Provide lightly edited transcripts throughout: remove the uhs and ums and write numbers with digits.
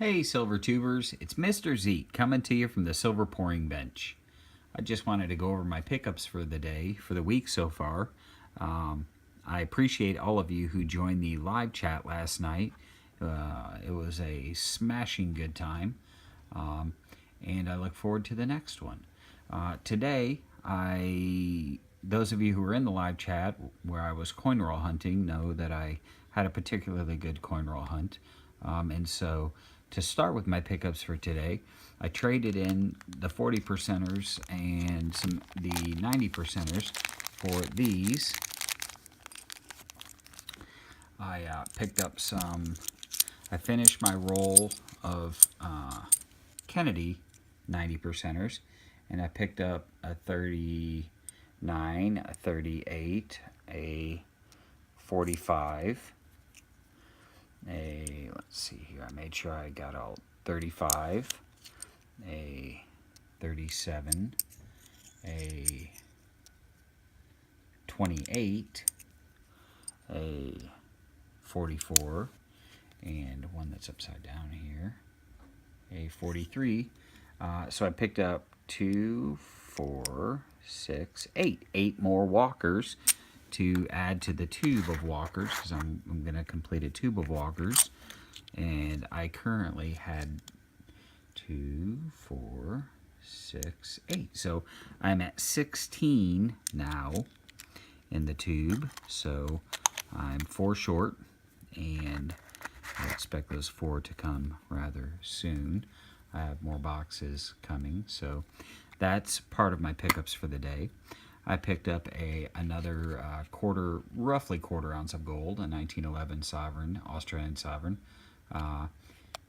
Hey Silver Tubers, it's Mr. Zeke coming to you from the Silver Pouring Bench. I just wanted to go over my pickups for the day, for the week so far. I appreciate all of you who joined the live chat last night. It was a smashing good time, and I look forward to the next one. Today, those of you who were in the live chat where I was coin roll hunting know that I had a particularly good coin roll hunt, and so to start with my pickups for today, I traded in the 40 percenters and the 90 percenters for these. I picked up I finished my roll of Kennedy 90 percenters, and I picked up a 39, a 38, a 45, let's see here, I made sure I got all 35, a 37, a 28, a 44, and one that's upside down here, a 43. So I picked up 2, 4, 6, 8. 8 more walkers to add to the tube of walkers, because I'm going to complete a tube of walkers. And I currently had 2, 4, 6, 8. So I'm at 16 now in the tube. So I'm 4 short, and I expect those 4 to come rather soon. I have more boxes coming, so that's part of my pickups for the day. I picked up another roughly quarter ounce of gold, a 1911 sovereign, Australian sovereign,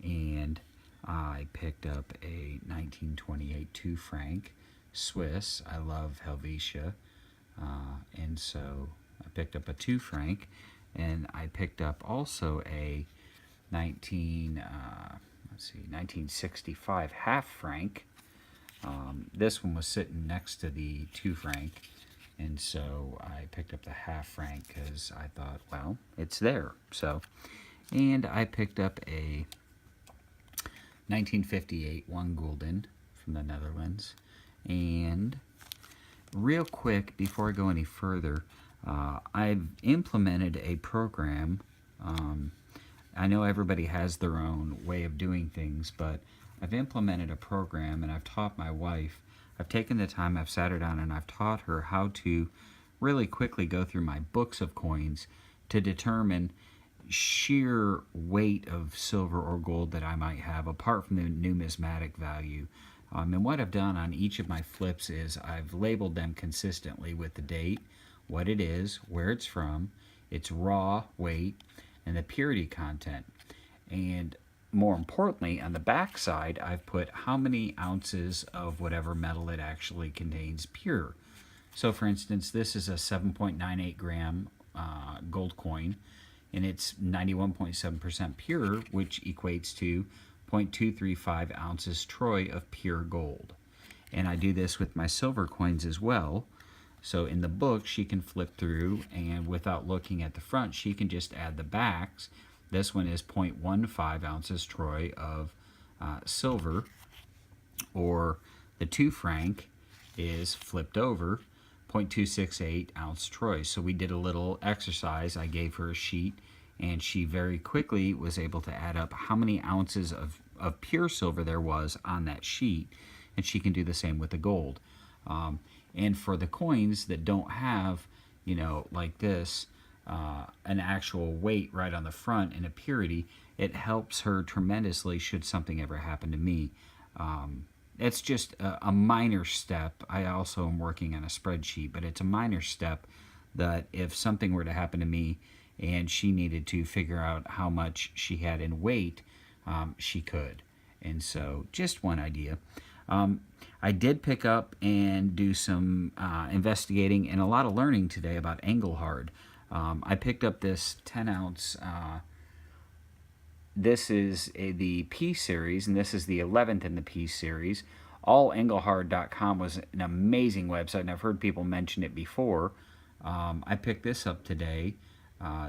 and I picked up a 1928 2 franc Swiss. I love Helvetia, and so I picked up a 2 franc, and I picked up also a 1965 half franc. This one was sitting next to the 2 franc, and so I picked up the half franc because I thought, well, it's there. So, and I picked up a 1958 1 gulden from the Netherlands. And real quick, before I go any further, I've implemented a program. I know everybody has their own way of doing things, but I've implemented a program, and I've taught my wife. I've taken the time, I've sat her down, and I've taught her how to really quickly go through my books of coins to determine sheer weight of silver or gold that I might have, apart from the numismatic value. And what I've done on each of my flips is I've labeled them consistently with the date, what it is, where it's from, its raw weight, and the purity content. And more importantly, on the back side, I've put how many ounces of whatever metal it actually contains pure. So for instance, this is a 7.98 gram gold coin, and it's 91.7% pure, which equates to 0.235 ounces troy of pure gold. And I do this with my silver coins as well. So in the book, she can flip through, and without looking at the front, she can just add the backs. This one is 0.15 ounces troy of silver, or the 2 franc is flipped over, 0.268 ounce troy. So we did a little exercise. I gave her a sheet, and she very quickly was able to add up how many ounces of pure silver there was on that sheet, and she can do the same with the gold. And for the coins that don't have, like this, an actual weight right on the front and a purity, it helps her tremendously should something ever happen to me. It's just a minor step. I also am working on a spreadsheet, but it's a minor step that if something were to happen to me and she needed to figure out how much she had in weight, she could. And so just one idea. I did pick up and do some investigating and a lot of learning today about Engelhard. I picked up this 10 ounce, this is the P series, and this is the 11th in the P series. Allengelhard.com was an amazing website, and I've heard people mention it before. I picked this up today.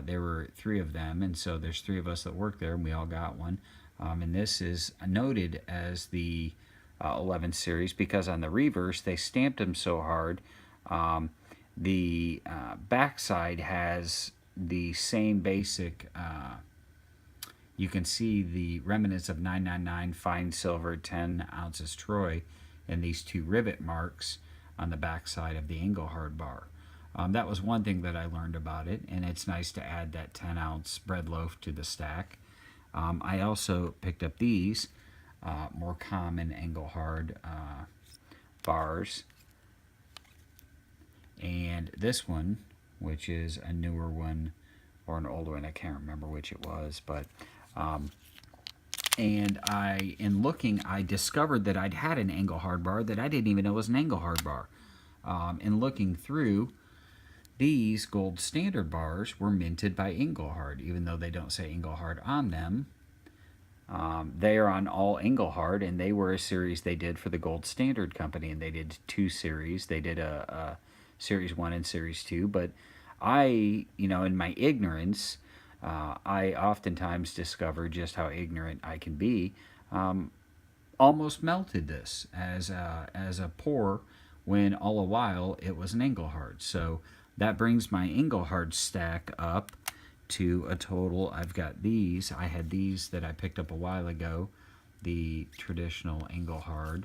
There were 3 of them, and so there's 3 of us that work there, and we all got one. And this is noted as the 11th series because on the reverse they stamped them so hard. The backside has the same basic, you can see the remnants of 999 fine silver 10 ounces Troy and these two rivet marks on the backside of the Engelhard bar. That was one thing that I learned about it, and it's nice to add that 10-ounce bread loaf to the stack. I also picked up these more common Engelhard bars, and this one, which is a newer one or an older one, I can't remember which it was, but and in looking, I discovered that I'd had an Engelhard bar that I didn't even know was an Engelhard bar. In looking through, these gold standard bars were minted by Engelhard, even though they don't say Engelhard on them. They are on all Engelhard, and they were a series they did for the Gold Standard Company, and they did two series. They did a Series 1 and Series 2, but I, in my ignorance, I oftentimes discover just how ignorant I can be. Almost melted this as a pour when all the while it was an Engelhard. So that brings my Engelhard stack up to a total. I've got these. I had these that I picked up a while ago, the traditional Engelhard.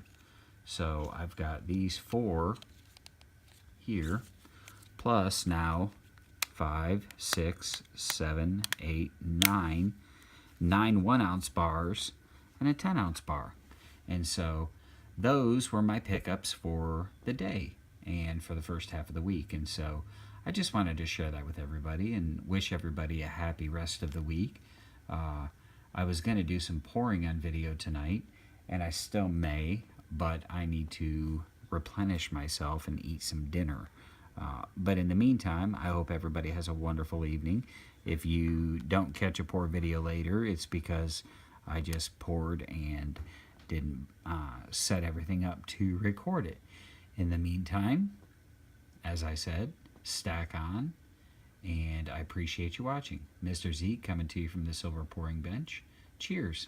So I've got these 4 here, plus now 5, 6, 7, 8, 9 1-ounce bars and a 10-ounce bar. And so those were my pickups for the day and for the first half of the week. And so I just wanted to share that with everybody and wish everybody a happy rest of the week. I was going to do some pouring on video tonight, and I still may, but I need to replenish myself and eat some dinner. But in the meantime, I hope everybody has a wonderful evening. If you don't catch a pour video later, it's because I just poured and didn't set everything up to record it. In the meantime, as I said, stack on, and I appreciate you watching. Mr. Zeke coming to you from the Silver Pouring Bench. Cheers.